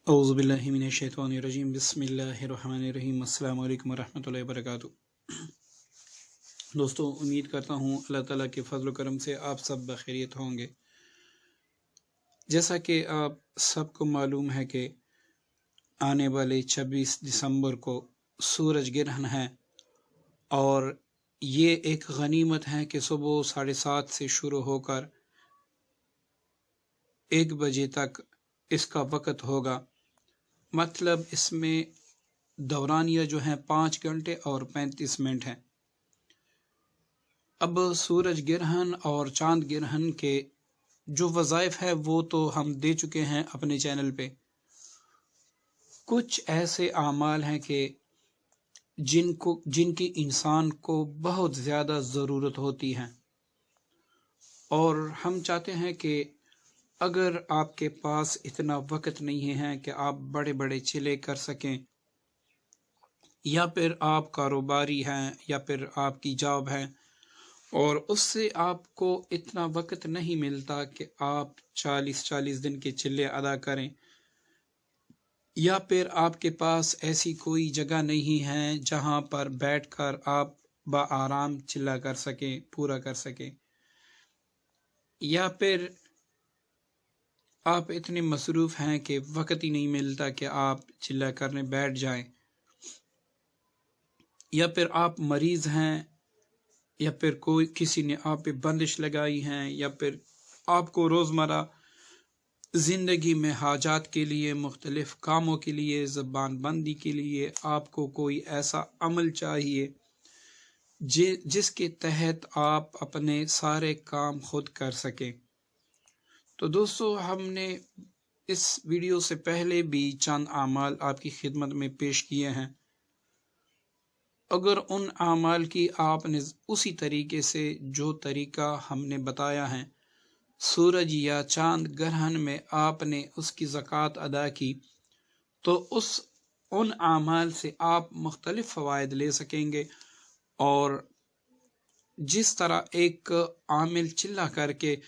औज़ु बिल्लाहि मिनश शैतानिर रजीम बिस्मिल्लाहिर रहमानिर रहीम अस्सलामु अलैकुम वरहमतुल्लाहि वबरकातुहू। दोस्तों, उम्मीद करता हूँ अल्लाह ताला के फजल व करम से आप सब बखैरियत होंगे। जैसा कि आप सबको मालूम है कि आने वाले 26 दिसंबर को सूरज ग्रहण है और ये एक गनीमत है कि सुबह 7:30 से शुरू होकर 1 बजे तक इसका वक़्त होगा। मतलब इसमें दौरानिया जो है 5 घंटे और 35 मिनट है। अब सूरज ग्रहण और चांद ग्रहण के जो वज़ाइफ है वो तो हम दे चुके हैं अपने चैनल पे। कुछ ऐसे आमाल हैं कि जिनकी इंसान को बहुत ज़्यादा ज़रूरत होती है और हम चाहते हैं कि अगर आपके पास इतना वक़्त नहीं है कि आप बड़े बड़े चिले कर सकें, या फिर आप कारोबारी हैं या फिर आपकी जॉब है और उससे आपको इतना वक़्त नहीं मिलता कि आप 40-40 दिन के चिल्ले अदा करें, या फिर आपके पास ऐसी कोई जगह नहीं है जहां पर बैठकर आप बआराम चिल्ला कर सकें, पूरा कर सकें, या फिर आप इतने मसरूफ़ हैं कि वक़्त ही नहीं मिलता कि आप चिल्ला करने बैठ जाएं, या फिर आप मरीज़ हैं, या फिर कोई किसी ने आप पे बंदिश लगाई हैं, या फिर आपको रोज़मर्रा ज़िंदगी में हाजात के लिए, मुख्तलिफ़ कामों के लिए, ज़बान बंदी के लिए आपको कोई ऐसा अमल चाहिए जिसके तहत आप अपने सारे काम खुद कर सकें। तो दोस्तों, हमने इस वीडियो से पहले भी चंद आमाल आपकी खिदमत में पेश किए हैं। अगर उन आमाल की आपने उसी तरीके से जो तरीका हमने बताया है, सूरज या चांद ग्रहण में आपने उसकी ज़कात अदा की, तो उन आमाल से आप मुख्तलिफ फ़वाइद ले सकेंगे। और जिस तरह एक आमिल चिल्ला करके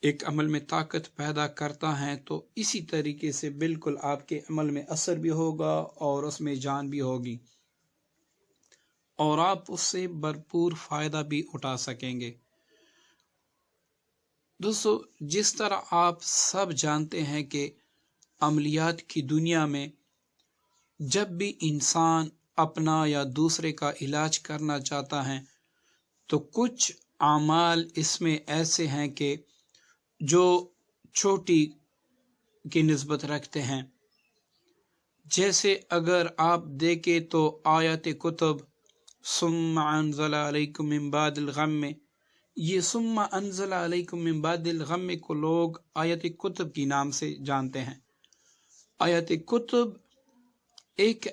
एक अमल में ताकत पैदा करता है, तो इसी तरीके से बिल्कुल आपके अमल में असर भी होगा और उसमें जान भी होगी और आप उससे भरपूर फ़ायदा भी उठा सकेंगे। दोस्तों, जिस तरह आप सब जानते हैं कि अमलियात की दुनिया में जब भी इंसान अपना या दूसरे का इलाज करना चाहता है, तो कुछ आमाल इसमें ऐसे हैं कि जो छोटी की निस्बत रखते हैं। जैसे अगर आप देखें तो आयत कुतुब सुम्मा अनज़ला अलैकुम मिन बादिल गम्म, ये सुम्मा अनज़ला अलैकुम मिन बादिल गम्म को लोग आयत कुतुब की नाम से जानते हैं। आयत कुतुब एक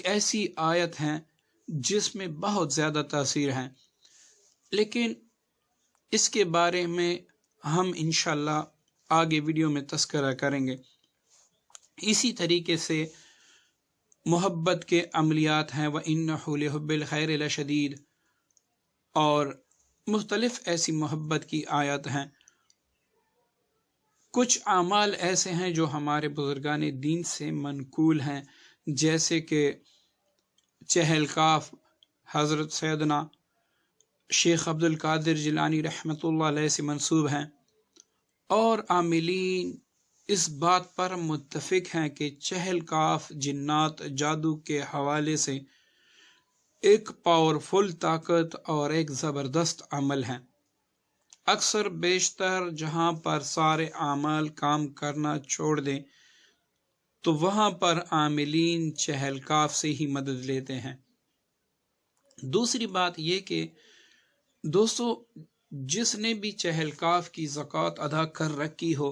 ऐसी आयत है जिसमें बहुत ज़्यादा तासीर है, लेकिन इसके बारे में हम इंशाअल्लाह आगे वीडियो में तज़किरा करेंगे। इसी तरीके से मोहब्बत के अमलियात हैं, व इन्नहु लिहुब्बिल खैरि लशदीद, और मुख्तलिफ ऐसी मोहब्बत की आयत हैं। कुछ आमाल ऐसे हैं जो हमारे बुजुर्गान दीन से मनकूल हैं, जैसे कि चहलकाफ हज़रत सैयदना शेख अब्दुल कादिर जिलानी रहमतुल्लाह अलैह से मंसूब हैं, और आमिलीन इस बात पर मुत्तफिक हैं कि चहलकाफ जिन्नात जादू के हवाले से एक पावरफुल ताकत और एक ज़बरदस्त अमल है। अक्सर बेशतर जहाँ पर सारे आमाल काम करना छोड़ दें, तो वहाँ पर आमिलीन चहलकाफ से ही मदद लेते हैं। दूसरी बात ये कि दोस्तों, जिसने भी चहलकाफ की ज़कात अदा कर रखी हो,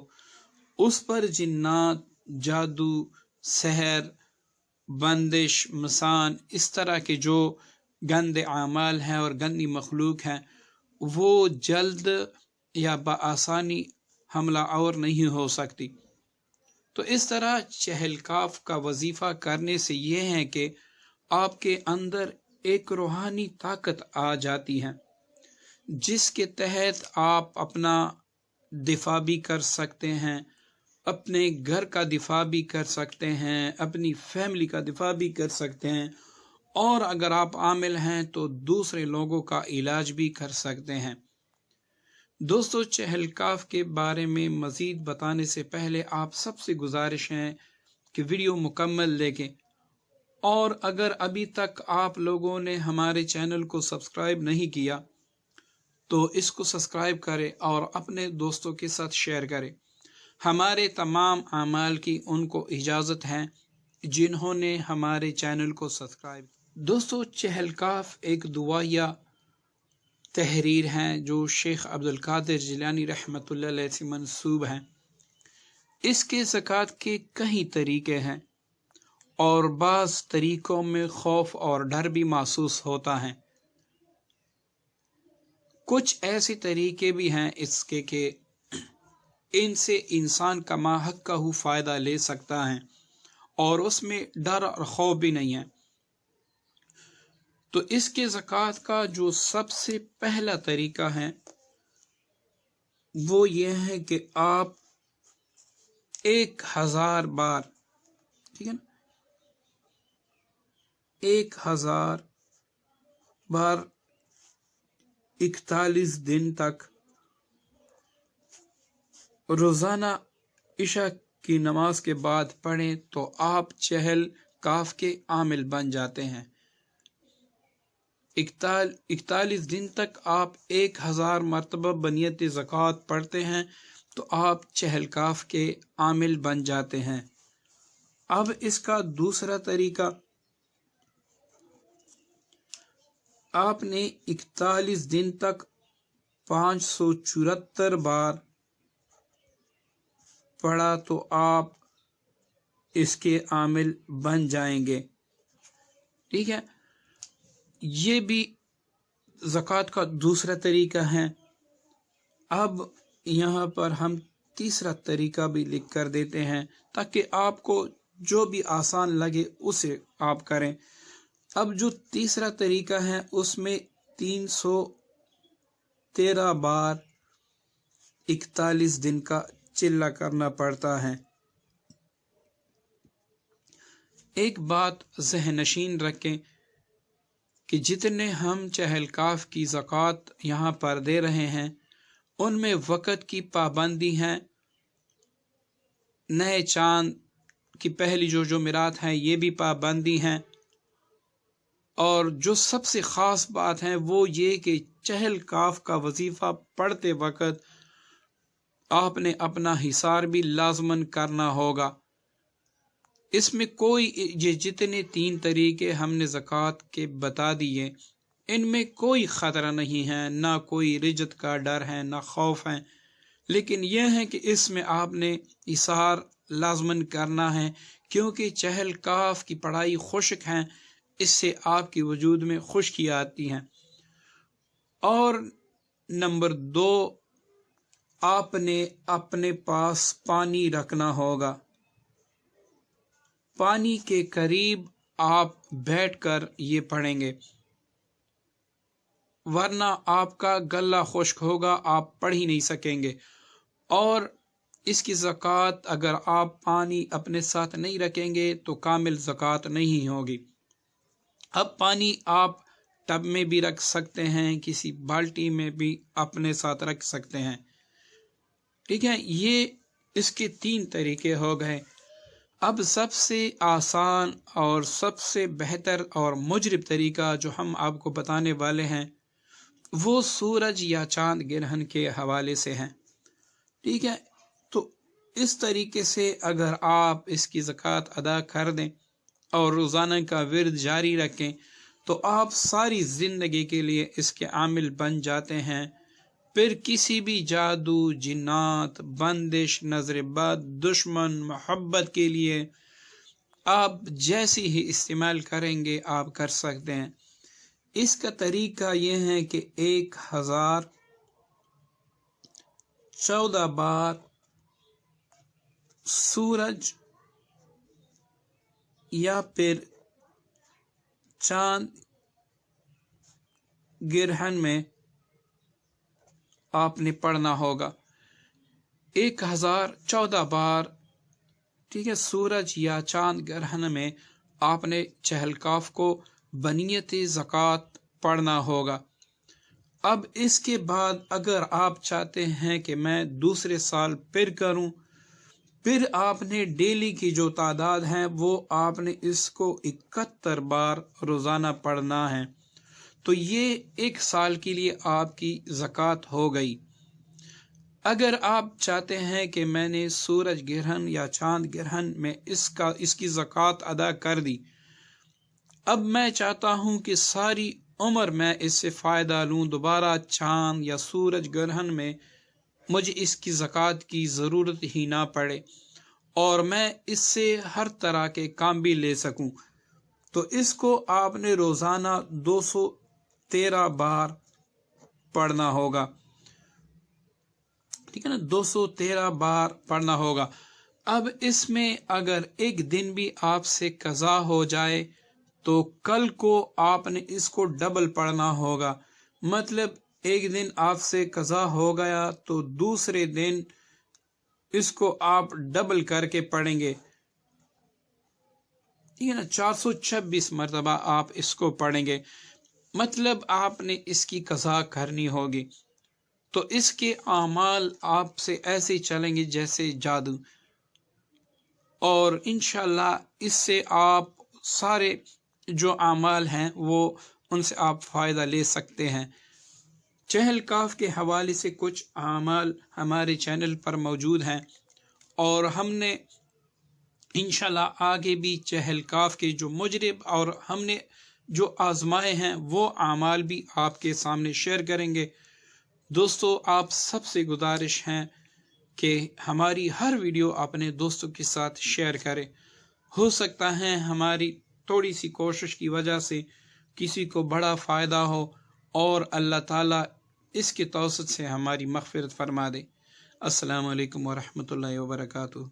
उस पर जिन्नात, जादू, सहर, बंदिश, मसान, इस तरह के जो गंदे आमाल हैं और गंदी मखलूक हैं, वो जल्द या बआसानी हमला आवर नहीं हो सकती। तो इस तरह चहलकाफ का वजीफ़ा करने से ये है कि आपके अंदर एक रूहानी ताकत आ जाती है, जिसके तहत आप अपना दिफा भी कर सकते हैं اپنے گھر کا دفاع بھی کر سکتے ہیں، اپنی فیملی کا دفاع بھی کر سکتے ہیں، اور اگر آپ عامل ہیں تو دوسرے لوگوں کا علاج بھی کر سکتے ہیں۔ دوستو، چہلکاف کے بارے میں مزید بتانے سے پہلے آپ سب سے گزارش ہے کہ ویڈیو مکمل دیکھیں، اور اگر ابھی تک آپ لوگوں نے ہمارے چینل کو سبسکرائب نہیں کیا تو اس کو سبسکرائب کریں اور اپنے دوستوں کے ساتھ شیئر کریں۔ ہمارے تمام اعمال کی ان کو اجازت ہے جنہوں نے ہمارے چینل کو سبسکرائب۔ دوستو، چہلکاف ایک دعائیہ تحریر ہیں جو شیخ عبدالقادر جیلانی رحمۃ اللہ علیہ سے منسوب ہیں۔ اس کے زکوٰۃ کے کئی طریقے ہیں اور بعض طریقوں میں خوف اور ڈر بھی محسوس ہوتا ہے۔ کچھ ایسے طریقے بھی ہیں اس کے کہ ان سے انسان کا ماحق کا فائدہ لے سکتا ہے اور اس میں ڈر اور خوف بھی نہیں ہے۔ تو اس کے زکوٰۃ کا جو سب سے پہلا طریقہ ہے وہ یہ ہے کہ آپ 1000 بار، ٹھیک ہے نا، 1000 بار 41 دن تک روزانہ عشاء کی نماز کے بعد پڑھیں تو آپ چہلکاف کے عامل بن جاتے ہیں۔ 41 دن تک آپ 1000 مرتبہ بنیت زکوٰۃ پڑھتے ہیں تو آپ چہلکاف کے عامل بن جاتے ہیں۔ اب اس کا دوسرا طریقہ، آپ نے 41 دن تک 574 بار پڑھا تو آپ اس کے عامل بن جائیں گے، ٹھیک ہے۔ یہ بھی زکوٰۃ کا دوسرا طریقہ ہے۔ اب یہاں پر ہم تیسرا طریقہ بھی لکھ کر دیتے ہیں تاکہ آپ کو جو بھی آسان لگے اسے آپ کریں۔ اب جو تیسرا طریقہ ہے اس میں 313 بار 41 دن کا چلہ کرنا پڑتا ہے۔ ایک بات ذہن نشین رکھیں کہ جتنے ہم چہلکاف کی زکوٰۃ یہاں پر دے رہے ہیں ان میں وقت کی پابندی ہے، نئے چاند کی پہلی جو جمعرات ہیں یہ بھی پابندی ہیں، اور جو سب سے خاص بات ہے وہ یہ کہ چہلکاف کا وظیفہ پڑھتے وقت آپ نے اپنا حصار بھی لازماً کرنا ہوگا۔ اس میں کوئی یہ جتنے 3 طریقے ہم نے زکوٰۃ کے بتا دیے ان میں کوئی خطرہ نہیں ہے، نہ کوئی رجت کا ڈر ہے، نہ خوف ہے، لیکن یہ ہے کہ اس میں آپ نے حصار لازماً کرنا ہے کیونکہ چہلکاف کی پڑھائی خشک ہے، اس سے آپ کی وجود میں خشکی آتی ہے۔ اور نمبر 2، آپ نے اپنے پاس پانی رکھنا ہوگا، پانی کے قریب آپ بیٹھ کر یہ پڑھیں گے، ورنہ آپ کا گلا خشک ہوگا، آپ پڑھ ہی نہیں سکیں گے۔ اور اس کی زکوٰۃ اگر آپ پانی اپنے ساتھ نہیں رکھیں گے تو کامل زکوٰۃ نہیں ہوگی۔ اب پانی آپ ٹب میں بھی رکھ سکتے ہیں، کسی بالٹی میں بھی اپنے ساتھ رکھ سکتے ہیں، ٹھیک ہے۔ یہ اس کے 3 طریقے ہو گئے۔ اب سب سے آسان اور سب سے بہتر اور مجرب طریقہ جو ہم آپ کو بتانے والے ہیں وہ سورج یا چاند گرہن کے حوالے سے ہیں، ٹھیک ہے۔ تو اس طریقے سے اگر آپ اس کی زکوٰۃ ادا کر دیں اور روزانہ کا ورد جاری رکھیں تو آپ ساری زندگی کے لیے اس کے عامل بن جاتے ہیں۔ پھر کسی بھی جادو، جنات، بندش، نظر بد، دشمن، محبت کے لیے آپ جیسی ہی استعمال کریں گے آپ کر سکتے ہیں۔ اس کا طریقہ یہ ہے کہ 1014 بار سورج یا پھر چاند گرہن میں آپ نے پڑھنا ہوگا۔ 1014 बार, ठीक है, सूरज या चांद ग्रहण में आपने चहलकाफ को बनियत ज़कात पढ़ना होगा। अब इसके बाद अगर आप चाहते हैं कि मैं दूसरे साल फिर करूं, फिर आपने डेली की जो तादाद है वो आपने इसको 71 बार रोज़ाना पढ़ना है। तो ये एक साल के लिए आपकी ज़कात हो गई। अगर आप चाहते हैं कि मैंने सूरज ग्रहण या चांद ग्रहण में इसकी ज़कात अदा कर दी, अब मैं चाहता हूं कि सारी उम्र मैं इससे फ़ायदा लूं, दोबारा चांद या सूरज ग्रहण में मुझे इसकी ज़कात की ज़रूरत ही ना पड़े और मैं इससे हर तरह के काम भी ले सकूं। तो इसको आपने रोज़ाना 213 बार पढ़ना होगा, ठीक है ना, 213 बार पढ़ना होगा। अब इसमें अगर एक दिन भी आपसे कज़ा हो जाए तो कल को आपने इसको डबल पढ़ना होगा। मतलब एक दिन आपसे कज़ा हो गया तो दूसरे दिन इसको आप डबल करके पढ़ेंगे, ठीक है ना, 426 मरतबा आप इसको पढ़ेंगे। मतलब आपने इसकी कज़ा करनी होगी। तो इसके आमाल आपसे ऐसे चलेंगे जैसे जादू, और इंशाल्लाह इससे आप सारे जो आमाल हैं वो उनसे आप फ़ायदा ले सकते हैं। चहलकाफ के हवाले से कुछ आमाल हमारे चैनल पर मौजूद हैं और हमने इंशाल्लाह आगे भी चहलकाफ के जो मुजरिब और हमने जो आजमाए हैं वो आमाल भी आपके सामने शेयर करेंगे। दोस्तों, आप सबसे गुजारिश है कि हमारी हर वीडियो अपने दोस्तों के साथ शेयर करें। हो सकता है हमारी थोड़ी सी कोशिश की वजह से किसी को बड़ा फ़ायदा हो और अल्लाह ताला इसके तौसत से हमारी मग़फ़िरत फरमा दे। अस्सलामु अलैकुम व रहमतुल्लाहि व बरकातुहू।